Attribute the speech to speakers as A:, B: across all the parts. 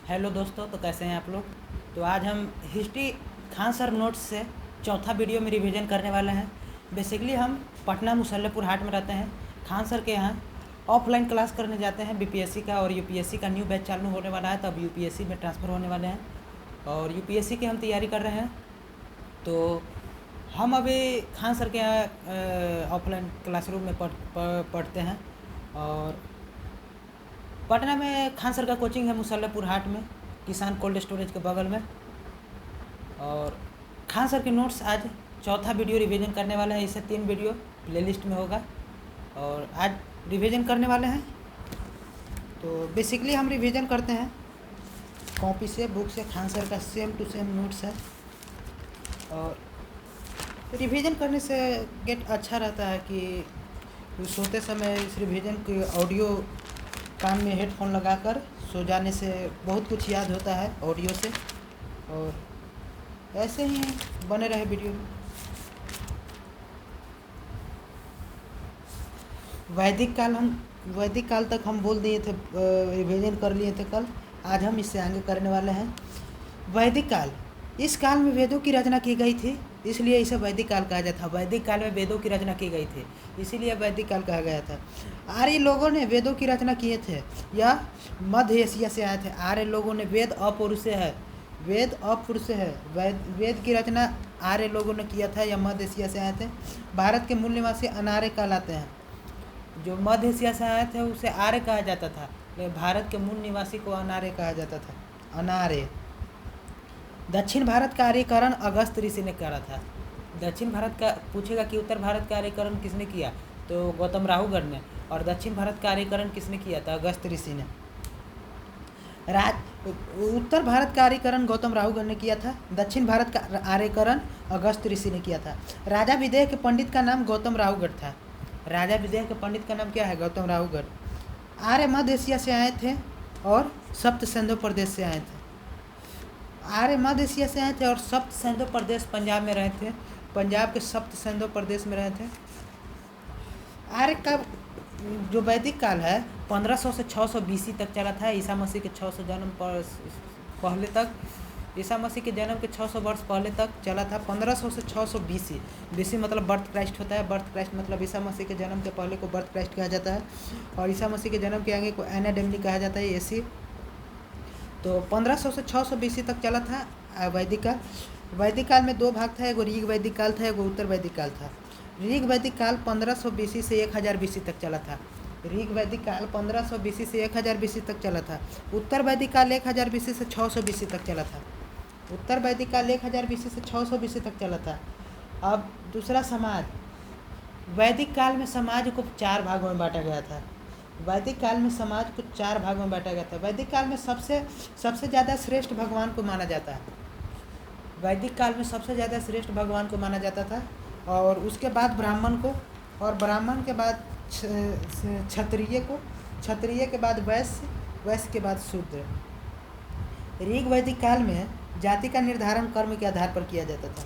A: Hello दोस्तों, तो कैसे हैं आप लोग। तो आज हम हिस्ट्री खान सर नोट्स से चौथा वीडियो में रिवीजन करने वाले हैं। बेसिकली हम पटना मुसल्लपुर हाट में रहते हैं। खान सर के यहाँ ऑफलाइन क्लास करने जाते हैं बीपीएससी का, और यूपीएससी का न्यू बैच चालू होने वाला है, तब यूपीएससी में ट्रांसफ़र होने वाले हैं और यूपीएससी की हम तैयारी कर रहे हैं। तो हम अभी खान सर के यहाँ ऑफलाइन क्लासरूम में पढ़ते हैं। और पटना में खान सर का कोचिंग है मुसल्लपुर हाट में, किसान कोल्ड स्टोरेज के बगल में। और खान सर के नोट्स आज चौथा वीडियो रिवीजन करने वाले हैं। इससे 3 वीडियो प्लेलिस्ट में होगा और आज रिवीजन करने वाले हैं। तो बेसिकली हम रिवीजन करते हैं कॉपी से, बुक से। खान सर का सेम टू सेम नोट्स है और रिवीजन करने से गेट अच्छा रहता है कि सोते समय इस रिवीजन की ऑडियो कान में हेडफोन लगाकर सो जाने से बहुत कुछ याद होता है ऑडियो से। और ऐसे ही बने रहे वीडियो में। वैदिक काल तक हम बोल दिए थे, रिवीजन कर लिए थे कल। आज हम इससे आगे करने वाले हैं। वैदिक काल, इस काल में वेदों की रचना की गई थी, इसलिए इसे वैदिक काल कहा जाता था। वैदिक काल में वेदों की रचना की गई थी, इसीलिए वैदिक काल कहा गया था। आर्य लोगों ने वेदों की रचना किए थे। यह मध्य एशिया से आए थे। आर्य लोगों ने, वेद अपौरुष से है, वेद अपौरुष से है। वेद की रचना आर्य लोगों ने किया था। यह मध्य एशिया से आए थे। भारत के मूल निवासी अनार्य कहलाते हैं। जो मध्य एशिया से आए थे उसे आर्य कहा जाता था, लेकिन भारत के मूल निवासी को अनार्य कहा जाता था, अनार्य। दक्षिण भारत का आर्यकरण अगस्त ऋषि ने करा था। दक्षिण भारत का पूछेगा कि उत्तर भारत का आर्यकरण किसने किया, तो गौतम राहुगढ़ ने। और दक्षिण भारत का आर्यकरण किसने किया था, अगस्त ऋषि ने। उत्तर भारत का आर्यकरण गौतम राहुगढ़ ने किया था। दक्षिण भारत का आर्यकरण अगस्त ऋषि ने किया था। राजा विदेह के पंडित का नाम गौतम राहुगढ़ था। राजा विदेह के पंडित का नाम क्या है, गौतम राहुगढ़। आर्य मध्य एशिया से आए थे और सप्त सिंधु प्रदेश से आए थे। आर्य मध्य एशिया से आए थे और सप्त सिंधु प्रदेश पंजाब में रहे थे। पंजाब के सप्त सिंधु प्रदेश में रहे थे। आर्य का जो वैदिक काल है 1500 से 600 बीसी तक चला था। ईसा मसीह के 600 जन्म पहले तक, ईसा मसीह के जन्म के 600 वर्ष पहले तक चला था। 1500 से 600 बीसी। बीसी मतलब बर्थ क्राइस्ट होता है। बर्थ क्राइस्ट मतलब ईसा मसीह के जन्म के पहले को बर्थ क्राइस्ट कहा जाता है और ईसा मसीह के जन्म के आगे को एना डेमनी कहा जाता है, एसी। तो 1500 से 600 बीसी तक चला था वैदिक काल। वैदिक काल में 2 भाग था, एगो ऋग वैदिक काल था, एगो उत्तर वैदिक काल था। ऋग वैदिक काल 1500 बीसी से 1000 बीसी तक चला था। ऋग वैदिक काल 1500 बीसी से 1000 बीसी तक चला था। उत्तर वैदिक काल 1000 बीसी से 600 बीसी तक चला था। उत्तर वैदिक काल 1000 बीसी से 600 बीसी तक चला था। अब दूसरा समाज, वैदिक काल में समाज को 4 भागों में बांटा गया था। वैदिक काल में समाज को 4 भागों में बांटा गया था। वैदिक काल में सबसे ज़्यादा श्रेष्ठ भगवान को माना जाता है। वैदिक काल में सबसे ज़्यादा श्रेष्ठ भगवान को माना जाता था और उसके बाद ब्राह्मण को, और ब्राह्मण के बाद क्षत्रिय को, क्षत्रिय के बाद वैश्य, वैश्य के बाद शूद्र। ऋग वैदिक काल में जाति का निर्धारण कर्म के आधार पर किया जाता था।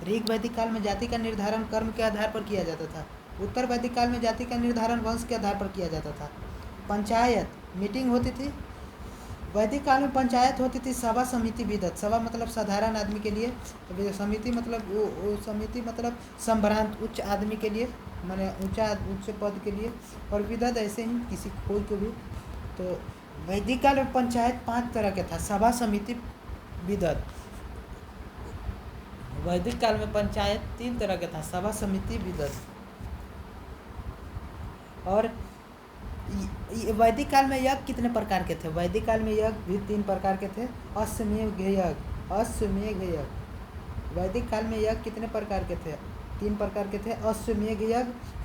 A: ऋग वैदिक काल में जाति का निर्धारण कर्म के आधार पर किया जाता था। उत्तर वैदिक काल में जाति का निर्धारण वंश के आधार पर किया जाता था। पंचायत मीटिंग होती थी। वैदिक काल में पंचायत होती थी। सभा समिति विदत, सभा मतलब साधारण आदमी के लिए, समिति मतलब वो समिति मतलब संभ्रांत उच्च आदमी के लिए, माने उच्च पद के लिए, और विदत ऐसे ही किसी कोई को भी। तो वैदिक काल में पंचायत 5 तरह के था, सभा समिति विदत। वैदिक काल में पंचायत 3 तरह के था, सभा समिति विदत। और वैदिक काल में यज्ञ कितने प्रकार के थे, वैदिक काल में यज्ञ भी 3 प्रकार के थे। अश्वमेध यज्ञ, अश्वमेध यज्ञ। वैदिक काल में यज्ञ कितने प्रकार के थे, 3 प्रकार के थे। अश्वमेध यज्ञ,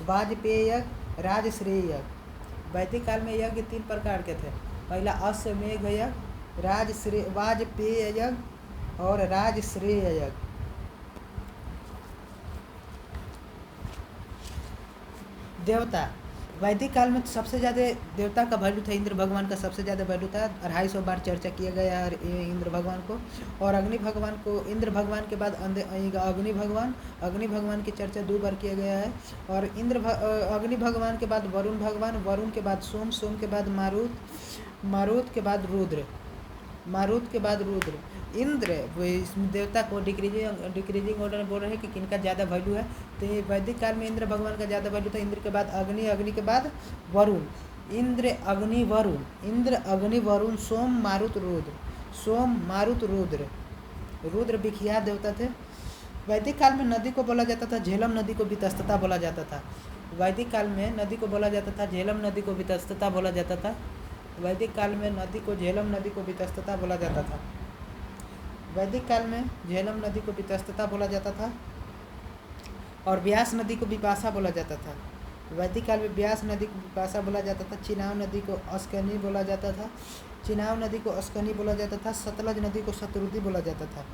A: वाजपेय यज्ञ, राजश्रेय यज्ञ। वैदिक काल में यज्ञ 3 प्रकार के थे। पहला अश्वमेध यज्ञ, वाजपेय यज्ञ और राजश्रेय यज्ञ। देवता, वैदिक काल में सबसे ज़्यादा देवता का वैल्यू था, इंद्र भगवान का सबसे ज़्यादा वैल्यू था। 250 बार चर्चा किया गया है इंद्र भगवान को। और अग्नि भगवान को, इंद्र भगवान के बाद अग्नि भगवान की चर्चा 2 बार किया गया है। और अग्नि भगवान के बाद वरुण भगवान, वरुण के बाद सोम, सोम के बाद मारुत, मारुत के बाद रुद्र। मारुत के बाद रुद्र। इंद्र इस देवता को डिक्रीजिंग ऑर्डर में बोल रहे हैं कि किनका ज़्यादा वैल्यू है। तो ये वैदिक काल में इंद्र भगवान का ज़्यादा वैल्यू था। इंद्र के बाद अग्नि, अग्नि के बाद वरुण। इंद्र अग्नि वरुण, इंद्र अग्नि वरुण, सोम मारुत रुद्र, सोम मारुत रुद्र। रुद्र विख्यात देवता थे। वैदिक काल में नदी को बोला जाता था झेलम नदी को वितस्तता बोला जाता था। वैदिक काल में नदी को बोला जाता था झेलम नदी को वितस्तता बोला जाता था। वैदिक काल में नदी को झेलम नदी को वितस्तता बोला जाता था। वैदिक काल में झेलम नदी को वितस्तता बोला जाता था और व्यास नदी को विपाशा बोला जाता था। वैदिक काल में व्यास नदी को विपाशा बोला जाता था। चिनाव नदी को अस्कनी बोला जाता था। चिनाव नदी को अस्कनी बोला जाता था। सतलज नदी को शत्रुदी बोला जाता था।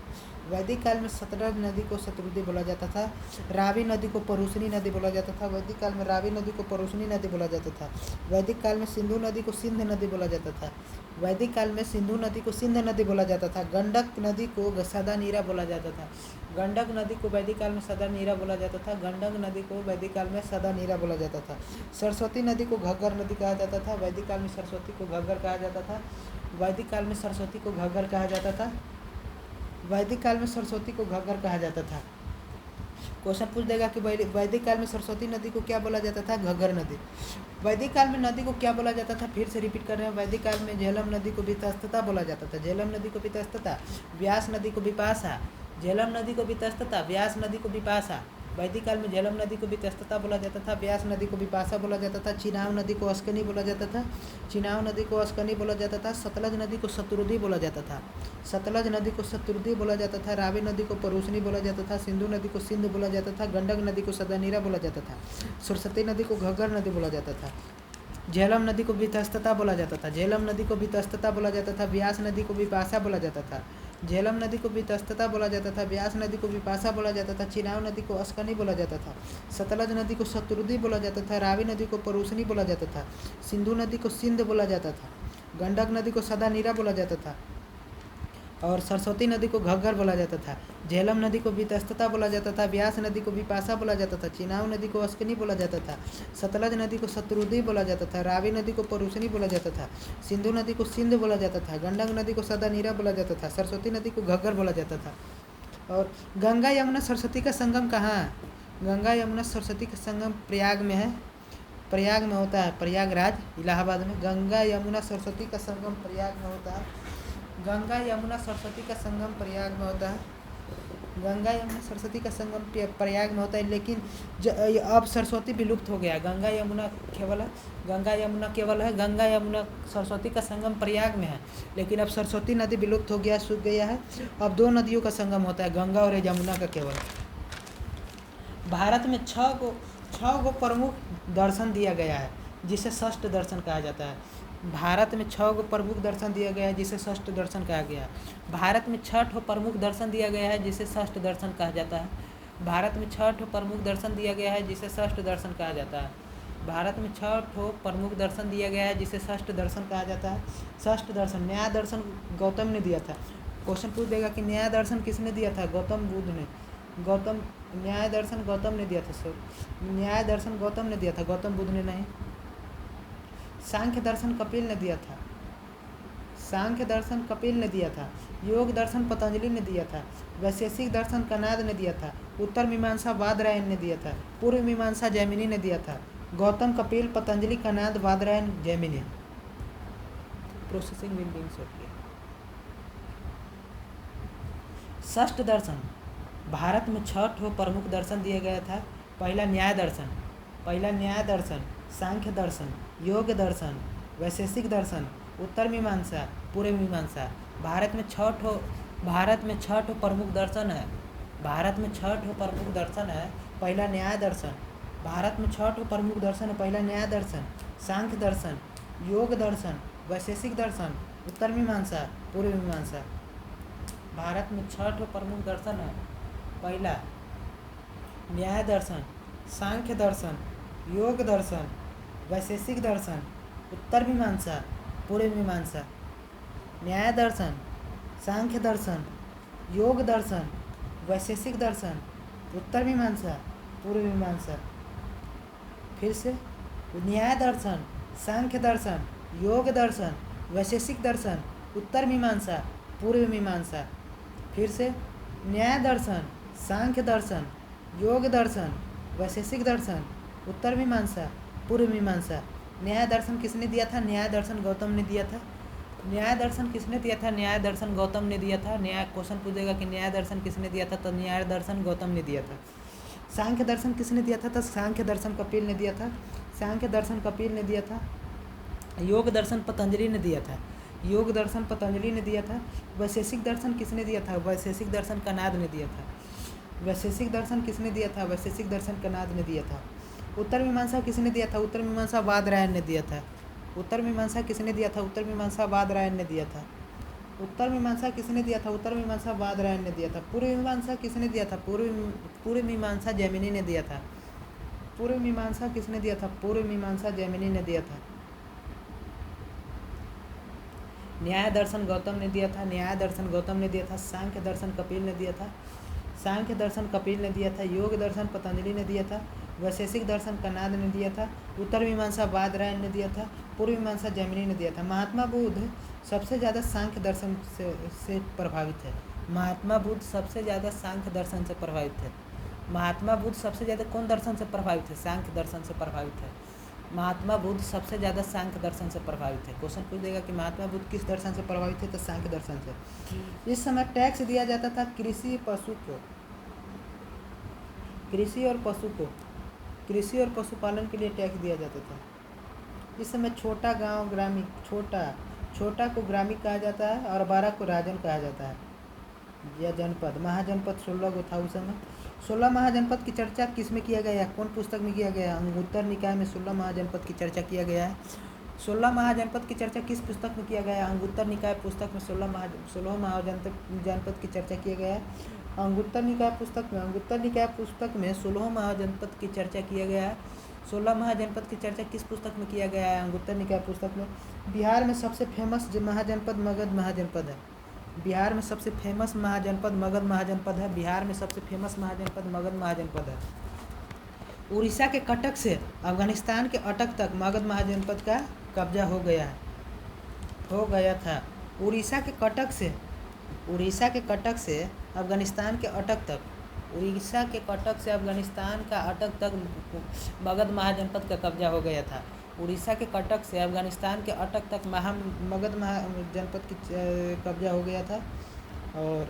A: वैदिक काल में सतलज नदी को शत्रुदी बोला जाता था। रावी नदी को परुशनी नदी बोला जाता था। वैदिक काल में रावी नदी को परुशनी नदी बोला जाता था। वैदिक काल में सिंधु नदी को सिंध नदी बोला जाता था। वैदिक काल में सिंधु नदी को सिंध नदी बोला जाता था। गंडक नदी को सदा नीरा बोला जाता था। गंडक नदी को वैदिक काल में सदा नीरा बोला जाता था। गंडक नदी को वैदिक काल में सदा नीरा बोला जाता था। सरस्वती नदी को घग्गर नदी कहा जाता था। वैदिक काल में सरस्वती को घग्गर कहा जाता था। वैदिक काल में सरस्वती को घग्गर कहा जाता था। वैदिक काल में सरस्वती को घग्गर कहा जाता था। क्वेश्चन पूछ देगा कि वैदिक काल में सरस्वती नदी को क्या बोला जाता था? घग्गर नदी। वैदिक काल में नदी को क्या बोला जाता था? फिर से रिपीट कर रहे हैं। वैदिक काल में झेलम नदी को वितस्तता बोला जाता था। झेलम नदी को वितस्तता। व्यास नदी को विपाशा। झेलम नदी को वितस्तता, व्यास नदी को विपाशा। वैदिक काल में झेलम नदी को वितस्तता बोला जाता था। व्यास नदी को विपाशा बोला जाता था। चिनाव नदी को अस्कनी बोला जाता था। चिनाव नदी को अस्कनी बोला जाता था। सतलज नदी को शत्रुदी बोला जाता था। सतलज नदी को शत्रुदी बोला जाता था। रावी नदी को परुशनी बोला जाता था। सिंधु नदी को सिंध बोला जाता था। गंडक नदी को सदानीरा बोला जाता था। सरस्वती नदी को घग्गर नदी बोला जाता था। झेलम नदी को वितस्तता बोला जाता था। झेलम नदी को वितस्तता बोला जाता था। व्यास नदी को विपाशा बोला जाता था। झेलम नदी को वितस्तता बोला जाता था। व्यास नदी को विपाशा बोला जाता था। चिनाव नदी को अस्कनी बोला जाता था। सतलज नदी को शत्रुदी बोला जाता था। रावी नदी को परुशनी बोला जाता था। सिंधु नदी को सिंध बोला जाता था। गंडक नदी को सदानीरा बोला जाता था और सरस्वती नदी को घग्गर बोला जाता था। झेलम नदी को वितस्तता बोला जाता था। व्यास नदी को विपाशा बोला जाता था। चिनाव नदी को अस्कनी बोला जाता था। सतलज नदी को शत्रुदी बोला जाता था। रावी नदी को परुशनी बोला जाता था। सिंधु नदी को सिंध बोला जाता था। गंडक नदी को सदानीरा बोला जाता था। सरस्वती नदी को घग्गर बोला जाता था। और गंगा यमुना सरस्वती का संगम कहाँ है? गंगा यमुना सरस्वती का संगम प्रयाग में है। प्रयाग में होता है, प्रयागराज इलाहाबाद में। गंगा यमुना सरस्वती का संगम प्रयाग में होता है। गंगा यमुना सरस्वती का संगम प्रयाग में होता है। गंगा यमुना सरस्वती का संगम प्रयाग में होता है, लेकिन अब सरस्वती विलुप्त हो गया। गंगा यमुना केवल है, गंगा यमुना केवल है। गंगा यमुना सरस्वती का संगम प्रयाग में है, लेकिन अब सरस्वती नदी विलुप्त हो गया, सूख गया है। अब दो नदियों का संगम होता है, गंगा और यमुना का केवल। भारत में छः गो प्रमुख दर्शन दिया गया है, जिसे षष्ठ दर्शन कहा जाता है। भारत में 6 गो प्रमुख दर्शन दिया गया है, जिसे षष्ठ दर्शन कहा गया है। भारत में 6 प्रमुख दर्शन दिया गया है, जिसे षष्ठ दर्शन कहा जाता है। भारत में 6 प्रमुख दर्शन दिया गया है, जिसे षष्ठ दर्शन कहा जाता है। भारत में 6 प्रमुख दर्शन दिया गया है, जिसे षष्ठ दर्शन कहा जाता है। षष्ठ दर्शन, न्याय दर्शन गौतम ने दिया था। क्वेश्चन पूछ देगा कि न्याय दर्शन किसने दिया था? गौतम बुद्ध ने। न्याय दर्शन गौतम ने दिया था। न्याय दर्शन गौतम ने दिया था, गौतम बुद्ध ने नहीं। सांख्य दर्शन कपिल ने दिया था। सांख्य दर्शन कपिल ने दिया था। योग दर्शन पतंजलि ने दिया था। वैशेषिक दर्शन कनाद ने दिया था। उत्तर मीमांसा बादरायण ने दिया था। पूर्व मीमांसा जैमिनी ने दिया था। Gautam, Kapil, Patanjali, Kanad, Badarayan, Jaimini. Processing will be shortly. षष्ठ दर्शन, भारत में 6 प्रमुख दर्शन दिया गया था। पहला न्याय दर्शन, सांख्य दर्शन, योग दर्शन, वैशेषिक दर्शन, उत्तर मीमांसा, पूर्व मीमांसा। भारत में 6 प्रमुख दर्शन है। भारत में 6 प्रमुख दर्शन है। पहला न्याय दर्शन, भारत में 6 प्रमुख दर्शन है। पहला न्याय दर्शन, सांख्य दर्शन, योग दर्शन, वैशेषिक दर्शन, उत्तर मीमांसा, पूर्व मीमांसा। भारत में 6 प्रमुख दर्शन है। पहला न्याय दर्शन, सांख्य दर्शन, योग दर्शन, वैशेषिक दर्शन, उत्तर मीमांसा, पूर्व मीमांसा। न्याय दर्शन, सांख्य दर्शन, योग दर्शन, वैशेषिक दर्शन, उत्तर मीमांसा, पूर्व मीमांसा। फिर से न्याय दर्शन, सांख्य दर्शन, योग दर्शन, वैशेषिक दर्शन, उत्तर मीमांसा, पूर्व मीमांसा। फिर से न्याय दर्शन, सांख्य दर्शन, योग दर्शन, वैशेषिक दर्शन, उत्तर मीमांसा, पूर्व मीमांसा। न्याय दर्शन किसने दिया था? न्याय दर्शन गौतम ने दिया था। न्याय दर्शन किसने दिया था? न्याय दर्शन गौतम ने दिया था। न्याय क्वेश्चन पूछेगा कि न्याय दर्शन किसने दिया था, तो न्याय दर्शन गौतम ने दिया था। सांख्य दर्शन किसने दिया था? तो सांख्य दर्शन कपिल ने दिया था। सांख्य दर्शन कपिल ने दिया था। योग दर्शन पतंजलि ने दिया था। योग दर्शन पतंजलि ने दिया था। वैशेषिक दर्शन किसने दिया था? वैशेषिक दर्शन कनाद ने दिया था। वैशेषिक दर्शन किसने दिया था? वैशेषिक दर्शन कनाद ने दिया था। उत्तर मीमांसा किसने दिया था? उत्तर मीमांसा बादरायण ने दिया था। उत्तर मीमांसा किसने दिया था? उत्तर मीमांसा बादरायण ने दिया था। उत्तर मीमांसा किसने दिया था? उत्तर मीमांसा बादरायण ने दिया था। पूर्व मीमांसा किसने दिया था? पूर्व मीमांसा जैमिनी ने दिया था। पूर्व मीमांसा किसने दिया था? पूर्व मीमांसा जैमिनी ने दिया था। न्याय दर्शन गौतम ने दिया था। न्याय दर्शन गौतम ने दिया था। सांख्य दर्शन कपिल ने दिया था। सांख्य दर्शन कपिल ने दिया था। योग दर्शन पतंजलि ने दिया था। वैशेषिक दर्शन कनाद ने दिया था। उत्तर मीमांसा बादरायण ने दिया था। पूर्व मीमांसा जैमिनी ने दिया था। महात्मा बुद्ध सबसे ज़्यादा सांख्य दर्शन से प्रभावित है। महात्मा बुद्ध सबसे ज़्यादा सांख्य दर्शन से प्रभावित है। महात्मा बुद्ध सबसे ज़्यादा कौन दर्शन से प्रभावित है? सांख्य दर्शन से प्रभावित है। महात्मा बुद्ध सबसे ज़्यादा सांख्य दर्शन से प्रभावित है। क्वेश्चन पूछ देगा कि महात्मा बुद्ध किस दर्शन से प्रभावित है, तो सांख्य दर्शन से। इस समय टैक्स दिया जाता था कृषि और पशुपालन के लिए टैक्स दिया जाता था। इस समय छोटा गांव ग्रामीण, छोटा को ग्रामीण कहा जाता है और 12 को राजन कहा जाता है, या जनपद। महाजनपद 16 को था उस समय। 16 महाजनपद की चर्चा किस में किया गया है? कौन पुस्तक में किया गया है? अंगुत्तर निकाय में 16 महाजनपद की चर्चा किया गया है। 16 महाजनपद की चर्चा किस पुस्तक में किया गया है? अंगुत्तर निकाय पुस्तक में 16 महाजनपद की चर्चा किया गया है। अंगुत्तर निकाय पुस्तक में 16 महाजनपद की चर्चा किया गया है। 16 महाजनपद की चर्चा किस पुस्तक में किया गया है? अंगुत्तर निकाय पुस्तक में। बिहार में सबसे फेमस महाजनपद मगध महाजनपद है। बिहार में सबसे फेमस महाजनपद मगध महाजनपद है। बिहार में सबसे फेमस महाजनपद मगध महाजनपद है। उड़ीसा के कटक से अफगानिस्तान के अटक तक मगध महाजनपद का कब्जा हो गया था। उड़ीसा के कटक से अफगानिस्तान के अटक तक मगध महाजनपद का कब्जा हो गया था। उड़ीसा के कटक से अफगानिस्तान के अटक तक मगध महाजनपद की कब्जा हो गया था। और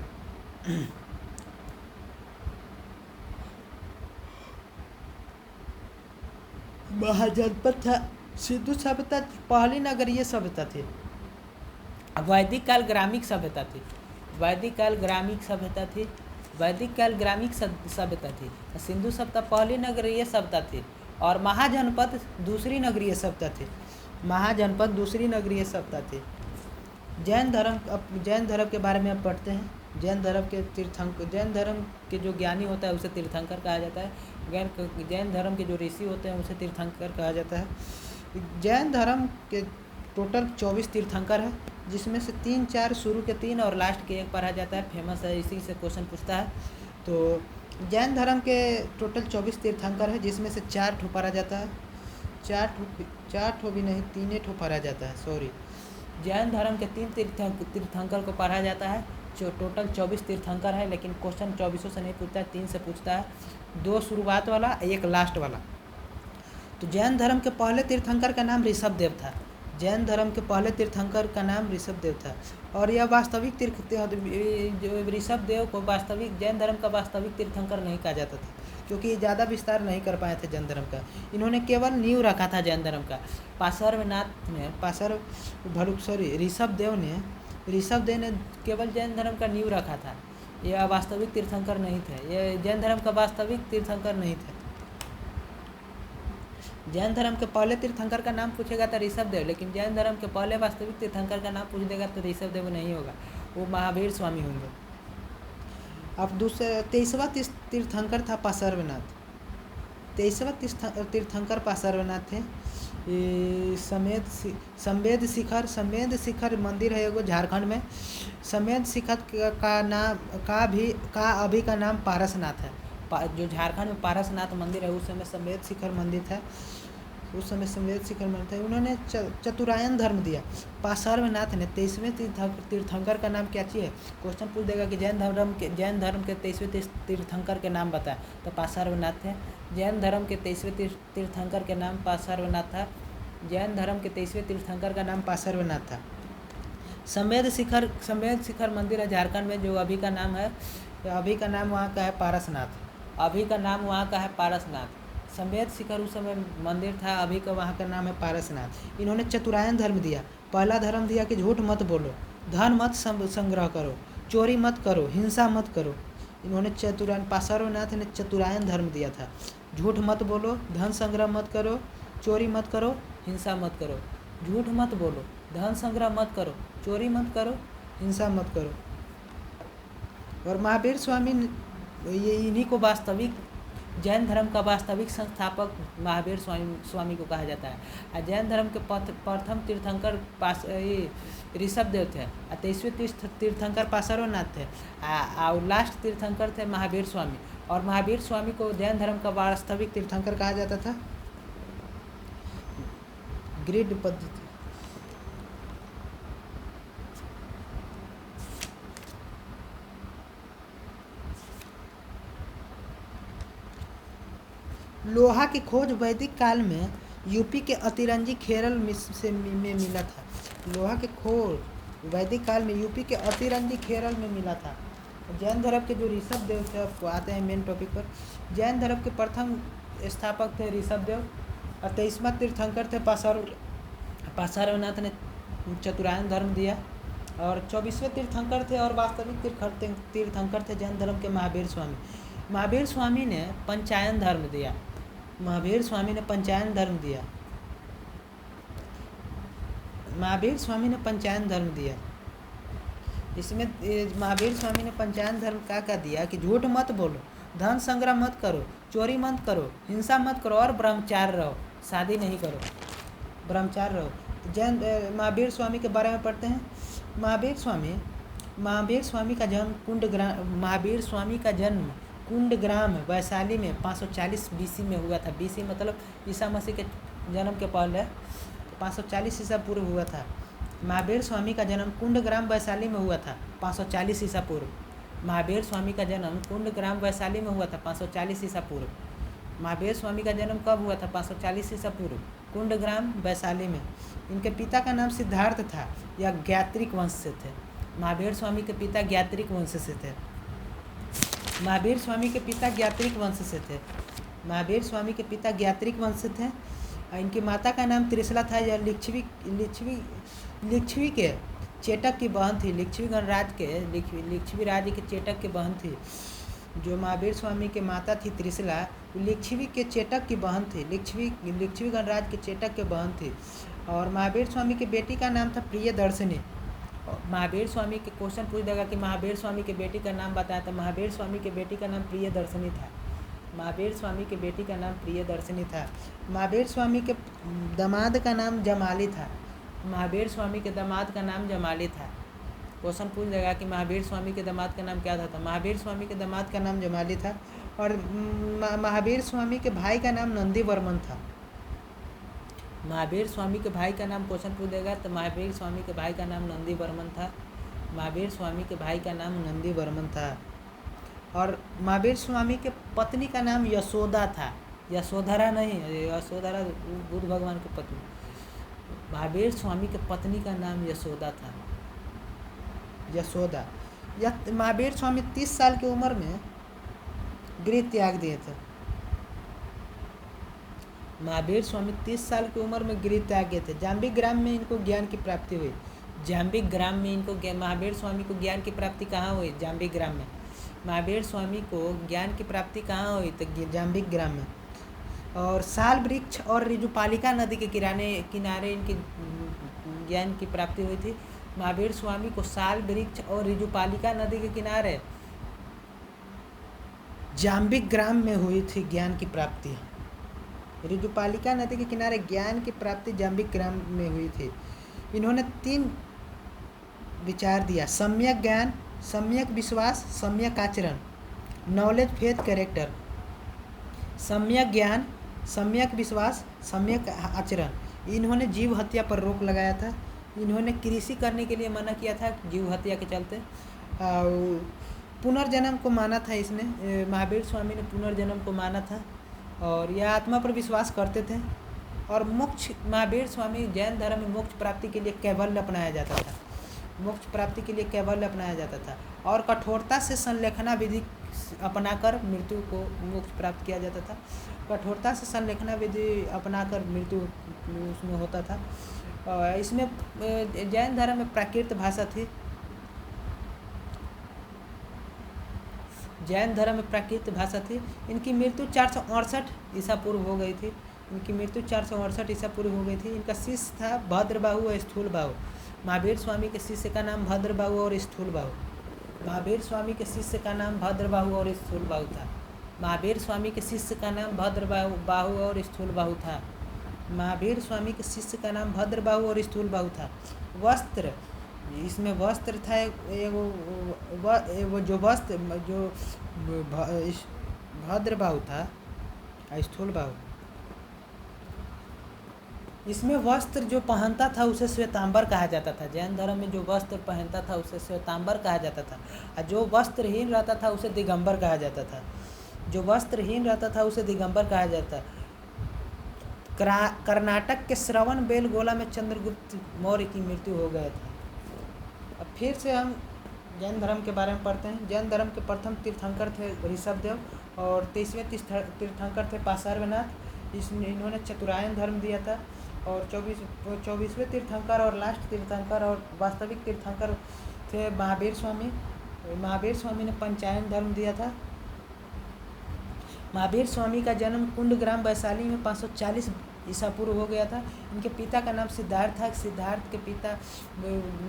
A: महाजनपद था। सिंधु सभ्यता पहली नगरीय सभ्यता थी। वैदिक काल ग्रामीण सभ्यता थी। सिंधु सभ्यता पहली नगरीय सभ्यता थी और महाजनपद दूसरी नगरीय सभ्यता थी। जैन धर्म के बारे में अब पढ़ते हैं। जैन धर्म के जो ज्ञानी होता है उसे तीर्थंकर कहा जाता है। जैन धर्म के जो ऋषि होते हैं उसे तीर्थंकर कहा जाता है। जैन धर्म के टोटल 24 तीर्थंकर है, जिसमें से 3-4 शुरू के 3 और लास्ट के 1 पढ़ा जाता है। फेमस है, इसी से क्वेश्चन पूछता है। तो जैन धर्म के टोटल 24 तीर्थंकर है, जिसमें से 4 ठो पढ़ा जाता है। 4 ठो भी नहीं, 3 ठो पढ़ा जाता है, सॉरी। जैन धर्म के 3 तीर्थंकर को पढ़ा जाता है। जो टोटल 24 तीर्थंकर है, लेकिन क्वेश्चन 24 से नहीं पूछता है, 3 से पूछता है। 2 शुरुआत वाला, 1 लास्ट वाला। तो जैन धर्म के पहले तीर्थंकर का नाम ऋषभदेव था। जैन धर्म के पहले तीर्थंकर का नाम ऋषभदेव था। और यह वास्तविक ऋषभदेव को जैन धर्म का वास्तविक तीर्थंकर नहीं कहा जाता था, क्योंकि ज़्यादा विस्तार नहीं कर पाए थे जैन धर्म का। इन्होंने केवल नींव रखा था जैन धर्म का। ऋषभदेव ने केवल जैन धर्म का नींव रखा था। यह वास्तविक तीर्थंकर नहीं थे। ये जैन धर्म का वास्तविक तीर्थंकर नहीं थे। जैन धर्म के पहले तीर्थंकर का नाम पूछेगा तो ऋषभदेव, लेकिन जैन धर्म के पहले वास्तविक तीर्थंकर का नाम पूछ देगा तो ऋषभदेव नहीं होगा, वो महावीर स्वामी होंगे। अब 23वां तीर्थंकर था पार्श्वनाथ। 23वां तीर्थंकर पार्श्वनाथ थे। संवेद शिखर मंदिर है एगो झारखंड में। संवेद शिखर का अभी का नाम पारसनाथ है। जो झारखंड में पारसनाथ मंदिर है, उस समय संवेद शिखर मंदिर था। उस समय संवेद शिखर मंदिर था। उन्होंने चतुरायन धर्म दिया। पार्श्वनाथ ने 23वें तीर्थंकर का नाम क्या चाहिए? क्वेश्चन पूछ देगा कि जैन धर्म के 23वें तीर्थंकर के नाम बताए, तो पार्श्वनाथ थे। जैन धर्म के 23वें तीर्थंकर के नाम पार्श्वनाथ था। जैन धर्म के 23वें तीर्थंकर का नाम पार्श्वनाथ था। संवेद शिखर मंदिर है झारखंड में, जो अभी का नाम है, अभी का नाम वहाँ का है पारसनाथ। अभी का नाम वहाँ का है पारसनाथ। संवेद शिखर उस समय मंदिर था, अभी का वहाँ का नाम है पारसनाथ। इन्होंने चतुरायन धर्म दिया। पहला धर्म दिया कि झूठ मत बोलो, धन मत संग्रह करो, चोरी मत करो, हिंसा मत करो। इन्होंने पार्श्वनाथ ने चतुरायन धर्म दिया था। झूठ मत बोलो, धन संग्रह मत करो, चोरी मत करो, हिंसा मत करो। झूठ मत बोलो, धन संग्रह मत करो, चोरी मत करो, हिंसा मत करो। और महावीर स्वामी ये इन्हीं को वास्तविक जैन धर्म का वास्तविक संस्थापक महावीर स्वामी को कहा जाता है। और जैन धर्म के प्रथम तीर्थंकर ऋषभदेव थे। 23वें तीर्थंकर पार्श्वनाथ थे। और लास्ट तीर्थंकर थे महावीर स्वामी। और महावीर स्वामी को जैन धर्म का वास्तविक तीर्थंकर कहा जाता था। ग्रिड पद्धति। लोहा की खोज वैदिक काल में यूपी के अतिरंजी खेरल में मिला था। लोहा की खोज वैदिक काल में यूपी के अतिरंजी खेरल में मिला था। जैन धर्म के जो ऋषभदेव थे, आपको आते हैं मेन टॉपिक पर। जैन धर्म के प्रथम स्थापक थे ऋषभदेव। 23वां तीर्थंकर थे पार्श्वनाथ ने चतुरायन धर्म दिया। और 24वें तीर्थंकर थे और वास्तविक तीर्थंकर थे जैन धर्म के महावीर स्वामी। महावीर स्वामी ने पंचायन धर्म दिया। महावीर स्वामी ने पंचायन धर्म दिया। महावीर स्वामी ने पंचायन धर्म दिया। इसमें महावीर स्वामी ने पंचायन धर्म क्या दिया कि झूठ मत बोलो, धन संग्रह मत करो, चोरी मत करो, हिंसा मत करो और ब्रह्मचार्य रहो, शादी नहीं करो, ब्रह्मचार्य रहो। तो जैन महावीर स्वामी के बारे में पढ़ते हैं। महावीर स्वामी का जन्म कुंडग्राम वैशाली में 540 BC में हुआ था। BC मतलब ईसा मसीह के जन्म के पहले 540 ईसा पूर्व हुआ था। महावीर स्वामी का जन्म कुंडग्राम वैशाली में हुआ था 540 ईसा पूर्व। महावीर स्वामी का जन्म कुंडग्राम वैशाली में हुआ था 540 ईसा पूर्व। महावीर स्वामी का जन्म कब हुआ था? 540 ईसा पूर्व, कुंडग्राम वैशाली में। इनके पिता का नाम सिद्धार्थ था। यह ज्ञात्रिक वंश से थे। महावीर स्वामी के पिता ज्ञात्रिक वंश से थे। महावीर स्वामी के पिता ज्ञात्रिक वंश से थे। महावीर स्वामी के पिता ज्ञात्रिक वंश से थे। इनकी माता का नाम त्रिशला था। यह लिच्छवी के चेटक की बहन थी। लिच्छवी राज्य के चेटक की बहन थी। जो महावीर स्वामी के माता थी त्रिशला, लिच्छवी के चेटक की बहन थी। लिच्छवी गणराज के चेटक के बहन थी। और महावीर स्वामी की बेटी का नाम था प्रियदर्शिनी। महावीर स्वामी के क्वेश्चन पूछ देगा कि महावीर स्वामी के बेटी का नाम बताया, तो महावीर स्वामी के बेटी का नाम प्रियदर्शिनी था। महावीर स्वामी के बेटी का नाम प्रियदर्शिनी था। महावीर स्वामी के दामाद का नाम जमाली था। महावीर स्वामी के दामाद का नाम जमाली था। क्वेश्चन पूछ देगा कि महावीर स्वामी के दामाद का नाम क्या था, तो महावीर स्वामी के दामाद का नाम जमाली था। और महावीर स्वामी के भाई का नाम नंदीवर्मन था। महावीर स्वामी के भाई का नाम क्वेश्चन पूछ देगा, तो महावीर स्वामी के भाई का नाम नंदीवर्मन था। महावीर स्वामी के भाई का नाम नंदीवर्मन था। और महावीर स्वामी के पत्नी का नाम यशोदा था। यशोधरा नहीं, यशोधरा बुद्ध भगवान की पत्नी। महावीर स्वामी के पत्नी का नाम यशोदा था, यशोदा। यह महावीर स्वामी 30 साल की उम्र में गृह त्याग दिए थे। महावीर स्वामी 30 साल की उम्र में गृह त्याग गए थे। जाम्बिक ग्राम में इनको ज्ञान की प्राप्ति हुई। जाम्बिक ग्राम में इनको महावीर स्वामी को ज्ञान की प्राप्ति कहाँ हुई? जाम्बिक ग्राम में। महावीर स्वामी को ज्ञान की प्राप्ति कहाँ हुई? तो जाम्बिक ग्राम में। और साल वृक्ष और ऋजुपालिका नदी के किनारे इनकी ज्ञान की प्राप्ति हुई थी। महावीर स्वामी को साल वृक्ष और ऋजुपालिका नदी के किनारे जाम्बिक ग्राम में हुई थी ज्ञान की प्राप्ति। ऋजुपालिका नदी के किनारे ज्ञान की प्राप्ति जाम्बिक ग्राम में हुई थी। इन्होंने 3 विचार दिया: सम्यक ज्ञान, सम्यक विश्वास, सम्यक आचरण। Knowledge, faith, character. सम्यक ज्ञान, सम्यक विश्वास, सम्यक आचरण। इन्होंने जीव हत्या पर रोक लगाया था। इन्होंने कृषि करने के लिए मना किया था जीव हत्या के चलते। पुनर्जन्म को माना था इसने, महावीर स्वामी ने पुनर्जन्म को माना था और यह आत्मा पर विश्वास करते थे। और मोक्ष, महावीर स्वामी जैन धर्म में मोक्ष प्राप्ति के लिए कैवल्य अपनाया जाता था। मोक्ष प्राप्ति के लिए कैवल्य अपनाया जाता था और कठोरता से संलेखना विधि अपनाकर मृत्यु को मोक्ष प्राप्त किया जाता था। कठोरता से संलेखना विधि अपनाकर मृत्यु उसमें होता था। इसमें जैन धर्म में प्राकृत भाषा थी। जैन धर्म में प्राकृत भाषा थी। इनकी मृत्यु 468 ईसा पूर्व हो गई थी। इनकी मृत्यु 468 ईसा पूर्व हो गई थी। इनका शिष्य था भद्रबाहु और स्थूलबाहु। महावीर स्वामी के शिष्य का नाम भद्रबाहु और स्थूलबाहु। महावीर स्वामी के शिष्य का नाम भद्रबाहु और स्थूलबाहु था। महावीर स्वामी के शिष्य का नाम भद्रबाहु और स्थूलबाहु था। महावीर स्वामी के शिष्य का नाम भद्रबाहु और स्थूलबाहु था। वस्त्र, इसमें वस्त्र था वो जो वस्त्र जो भद्रबाहु था, स्थूलबाहु, इसमें वस्त्र जो पहनता था उसे श्वेतांबर कहा जाता था। जैन धर्म में जो वस्त्र पहनता था उसे श्वेतांबर कहा जाता था और जो वस्त्रहीन रहता था उसे दिगंबर कहा जाता था। जो वस्त्रहीन रहता था उसे दिगंबर कहा जाता। कर्नाटक के श्रवण बेलगोला में चंद्रगुप्त मौर्य की मृत्यु हो गया था। अब फिर से हम जैन धर्म के बारे में पढ़ते हैं। जैन धर्म के प्रथम तीर्थंकर थे ऋषभदेव और 23वें तीर्थंकर थे पार्श्वनाथ। इन्होंने चतुरायन धर्म दिया था और 24वें तीर्थंकर और लास्ट तीर्थंकर और वास्तविक तीर्थंकर थे महावीर स्वामी। महावीर स्वामी ने पंचायन धर्म दिया था। महावीर स्वामी का जन्म कुंडग्राम वैशाली में 540 ईसा पूर्व हो गया था। इनके पिता का नाम सिद्धार्थ था। सिद्धार्थ के पिता,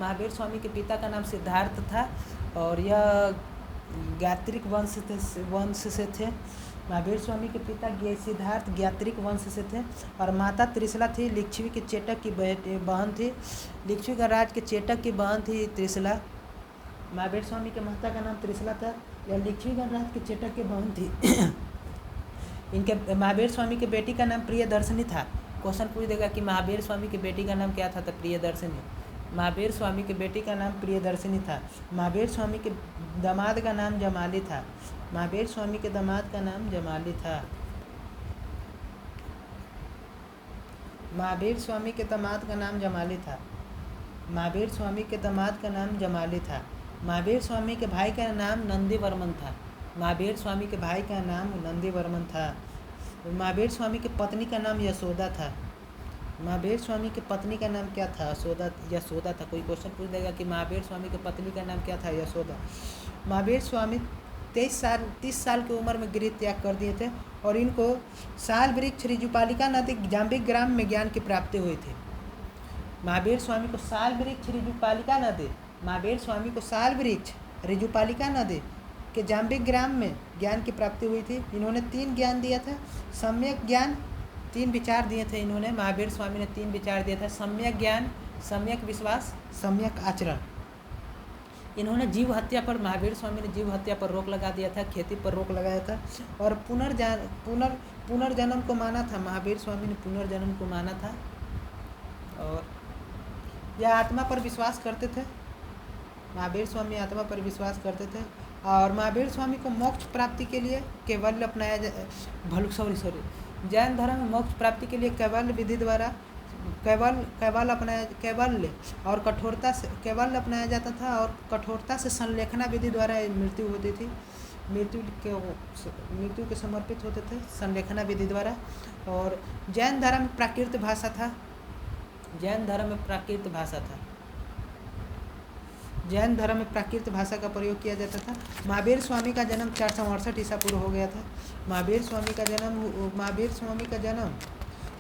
A: महावीर स्वामी के पिता का नाम सिद्धार्थ था और यह ज्ञात्रिक वंश से थे। महावीर स्वामी के पिता सिद्धार्थ ज्ञात्रिक वंश से थे और माता त्रिशला थी, लिच्छवी के चेटक की बहन थी। लिच्छवी का राज के चेटक की बहन थी त्रिशला। महावीर स्वामी के माता का नाम त्रिशला था, यह लिच्छवी का राज के चेटक की बहन थी। इनके महावीर स्वामी के बेटी का नाम प्रियदर्शनी था। क्वेश्चन पूछ देगा कि महावीर स्वामी की बेटी का नाम क्या था, तो प्रियदर्शनी। महावीर स्वामी की बेटी का नाम प्रियदर्शनी था। महावीर स्वामी के दामाद का नाम जमाली था। महावीर स्वामी के दामाद का नाम जमाली था। महावीर स्वामी के दामाद का नाम जमाली था। महावीर स्वामी के दामाद का नाम जमाली था। महावीर स्वामी के भाई का नाम नंदीवर्मन था। महावीर स्वामी के भाई का नाम नंदीवर्मन था। महावीर स्वामी की पत्नी का नाम यशोदा था। महावीर स्वामी की पत्नी का नाम क्या था? यशोदा था। कोई क्वेश्चन पूछ देगा कि महावीर स्वामी की पत्नी का नाम क्या था? यशोदा। महावीर स्वामी 30 साल की उम्र में गृह त्याग कर दिए थे और इनको साल वृक्ष ऋजुपालिका नदी जाम्बिक ग्राम में ज्ञान की प्राप्ति हुई थी। महावीर स्वामी को साल वृक्ष ऋजुपालिका नदी, महावीर स्वामी को साल वृक्ष ऋजुपालिका नदी के जाम्बिक ग्राम में ज्ञान की प्राप्ति हुई थी। इन्होंने 3 ज्ञान दिया था। सम्यक ज्ञान, 3 विचार दिए थे इन्होंने। महावीर स्वामी ने 3 विचार दिया था: सम्यक ज्ञान, सम्यक विश्वास, सम्यक आचरण। इन्होंने जीव हत्या पर, महावीर स्वामी ने जीव हत्या पर रोक लगा दिया था, खेती पर रोक लगाया था और पुनर्जन्म को माना था। महावीर स्वामी ने पुनर्जन्म को माना था और यह आत्मा पर विश्वास करते थे। महावीर स्वामी आत्मा पर विश्वास करते थे और महावीर स्वामी को मोक्ष प्राप्ति के लिए कैवल्य अपनाया जैन धर्म में मोक्ष प्राप्ति के लिए कैवल्य विधि द्वारा कैवल्य और कठोरता से कैवल्य अपनाया जाता था और कठोरता से संलेखना विधि द्वारा मृत्यु होती थी। मृत्यु के समर्पित होते थे संलेखना विधि द्वारा। और जैन धर्म में प्राकृत भाषा था। जैन धर्म में प्राकृत भाषा था। जैन धर्म में प्राकृत भाषा का प्रयोग किया जाता था। महावीर स्वामी का जन्म 468 ईसा पूर्व हो गया था। महावीर स्वामी का जन्म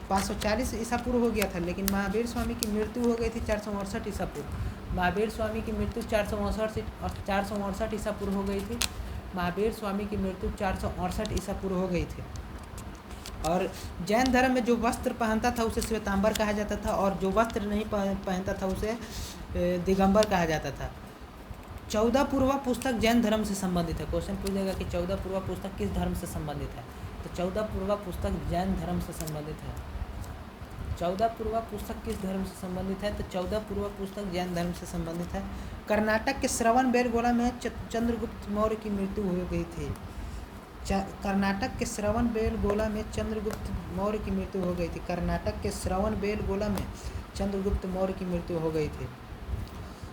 A: 540 ईसा पूर्व हो गया था, लेकिन महावीर स्वामी की मृत्यु हो गई थी 468 ईसा पूर्व। महावीर स्वामी की मृत्यु 468 ईसा पूर्व हो गई थी। महावीर स्वामी की मृत्यु 468 ईसा पूर्व हो गई थी। और जैन धर्म में जो वस्त्र पहनता था उसे श्वेतांबर कहा जाता था और जो वस्त्र नहीं पहनता था उसे दिगंबर कहा जाता था। 14 पूर्वा पुस्तक जैन धर्म से संबंधित है। क्वेश्चन पूछेगा कि 14 पूर्वा पुस्तक किस धर्म से संबंधित है, तो 14 पूर्वा पुस्तक जैन धर्म से संबंधित है। 14 पूर्वा पुस्तक किस धर्म से संबंधित है? तो 14 पूर्वा पुस्तक जैन धर्म से संबंधित है। कर्नाटक के श्रवणबेलगोला में चंद्रगुप्त मौर्य की मृत्यु हो गई थी। कर्नाटक के श्रवणबेलगोला में चंद्रगुप्त मौर्य की मृत्यु हो गई थी। कर्नाटक के श्रवणबेलगोला में चंद्रगुप्त मौर्य की मृत्यु हो गई थी।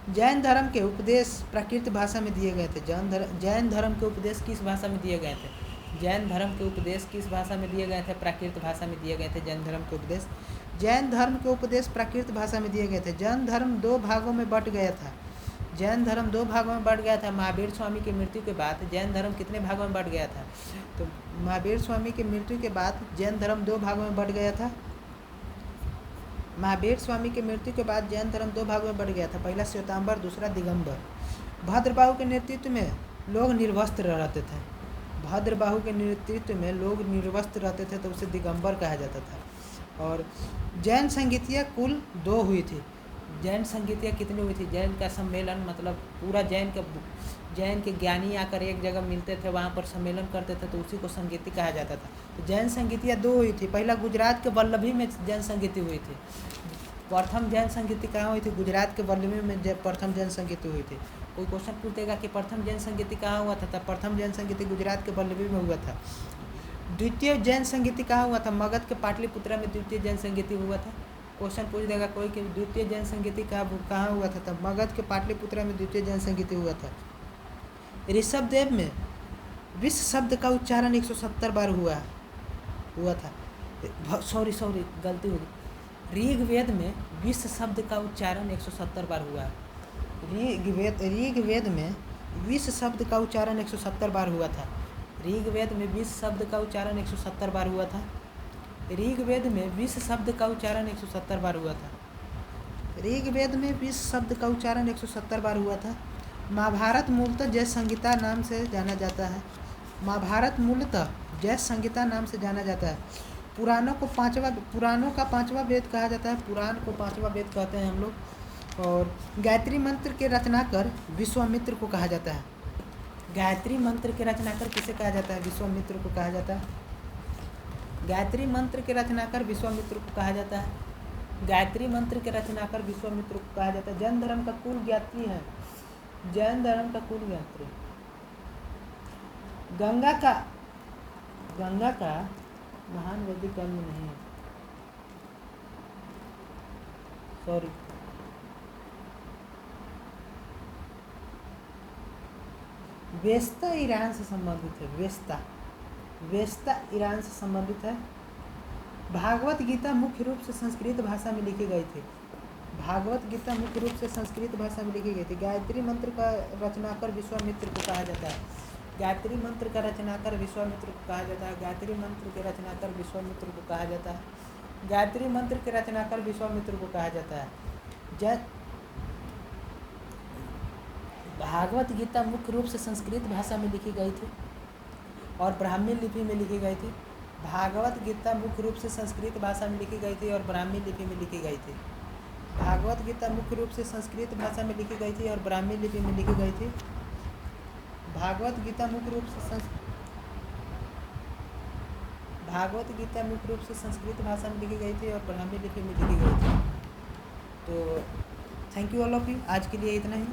A: जैन धर्म के उपदेश प्राकृत भाषा में दिए गए थे। जैन धर्म के उपदेश किस भाषा में दिए गए थे? जैन धर्म के उपदेश किस भाषा में दिए गए थे? प्राकृत भाषा में दिए गए थे जैन धर्म के उपदेश। जैन धर्म के उपदेश प्राकृत भाषा में दिए गए थे। जैन धर्म 2 भागों में बट गया था। जैन धर्म 2 भागों में बढ़ गया था। महावीर स्वामी की मृत्यु के बाद जैन धर्म कितने भागों में बढ़ गया था? तो महावीर स्वामी की मृत्यु के बाद जैन धर्म 2 भागों में बढ़ गया था। महावीर स्वामी की मृत्यु के बाद जैन धर्म 2 भागों में बढ़ गया था। पहला श्वेतांबर, दूसरा दिगंबर। भद्रबाहु के नेतृत्व में लोग निर्वस्त्र रहते थे। भद्रबाहु के नेतृत्व में लोग निर्वस्त्र रहते थे तो उसे दिगंबर कहा जाता था। और जैन संगीतियाँ कुल 2 हुई थी। जैन संगीतियाँ कितनी हुई थी? जैन का सम्मेलन मतलब पूरा जैन के ज्ञानी आकर एक जगह मिलते थे, वहाँ पर सम्मेलन करते थे, तो उसी को संगीति कहा जाता था। तो जैन संगीतियाँ 2 हुई थी। पहला गुजरात के वल्लभी में जैन संगीति हुई थी। प्रथम जैन संगीति कहाँ हुई थी? गुजरात के वल्लभी में प्रथम जैन संगीति हुई थी। कोई क्वेश्चन पूछेगा कि प्रथम जैन संगीति कहाँ हुआ था? तब प्रथम जैन संगीति गुजरात के वल्लभी में हुआ था। द्वितीय जैन संगीति कहाँ हुआ था? मगध के पाटलिपुत्रा में द्वितीय जैन संगीति हुआ था। क्वेश्चन पूछ देगा कोई कि द्वितीय जैन संगीति कहाँ हुआ था? तब मगध के पाटलिपुत्रा में द्वितीय जैन संगीति हुआ था। ऋषभदेव में विश्व शब्द का उच्चारण 170 बार हुआ था। सॉरी गलती हो गई। ऋग्वेद में विश्व शब्द का उच्चारण 170 बार हुआ है। ऋग्वेद में विश्व शब्द का उच्चारण 170 बार हुआ था। ऋग्वेद में विश्व शब्द का उच्चारण 170 बार हुआ था। ऋग्वेद में विश्व शब्द का उच्चारण 170 बार हुआ था। ऋग्वेद में विश्व शब्द का उच्चारण 170 बार हुआ था। महाभारत मूलतः जय संहिता नाम से जाना जाता है। महाभारत मूलतः जय संहिता नाम से जाना जाता है। पुराणों का 5वां वेद कहा जाता है। पुराण को 5वां वेद कहते हैं हम लोग। और गायत्री मंत्र के रचनाकर विश्वामित्र को कहा जाता है। गायत्री मंत्र के रचनाकर किसे कहा जाता है? विश्वामित्र को कहा जाता है। गायत्री मंत्र के रचनाकर विश्वामित्र को कहा जाता है। गायत्री मंत्र के रचनाकर विश्वामित्र को कहा जाता है। जैन धर्म का कुल ज्ञात्री है। जैन धर्म का कुल ज्ञात्री गंगा का महान वैदिक कर्म नहीं है। सॉरी, वेस्ता ईरान से संबंधित है। वेस्ता ईरान से संबंधित है। भागवत गीता मुख्य रूप से संस्कृत भाषा में लिखी गई थी। भागवत गीता मुख्य रूप से संस्कृत भाषा में लिखी गई थी। गायत्री मंत्र का रचनाकर विश्वामित्र को कहा जाता है। गायत्री मंत्र का रचनाकर विश्वामित्र को कहा जाता है। गायत्री मंत्र के रचनाकर विश्वामित्र को कहा जाता है। गायत्री मंत्र के रचनाकर विश्वामित्र को कहा जाता है। भागवत गीता मुख्य रूप से संस्कृत भाषा में लिखी गई थी और ब्राह्मी लिपि में लिखी गई थी। भागवत गीता मुख्य रूप से संस्कृत भाषा में लिखी गई थी और ब्राह्मी लिपि में लिखी गई थी। भागवत गीता मुख्य रूप से संस्कृत भाषा में लिखी गई थी और ब्राह्मी लिपि में लिखी गई थी। भागवत गीता मुख्य रूप से संस्कृत भाषा में लिखी गई थी और ब्राह्मी लिपि में लिखी गई थी। तो thank you all of you. आज के लिए इतना ही।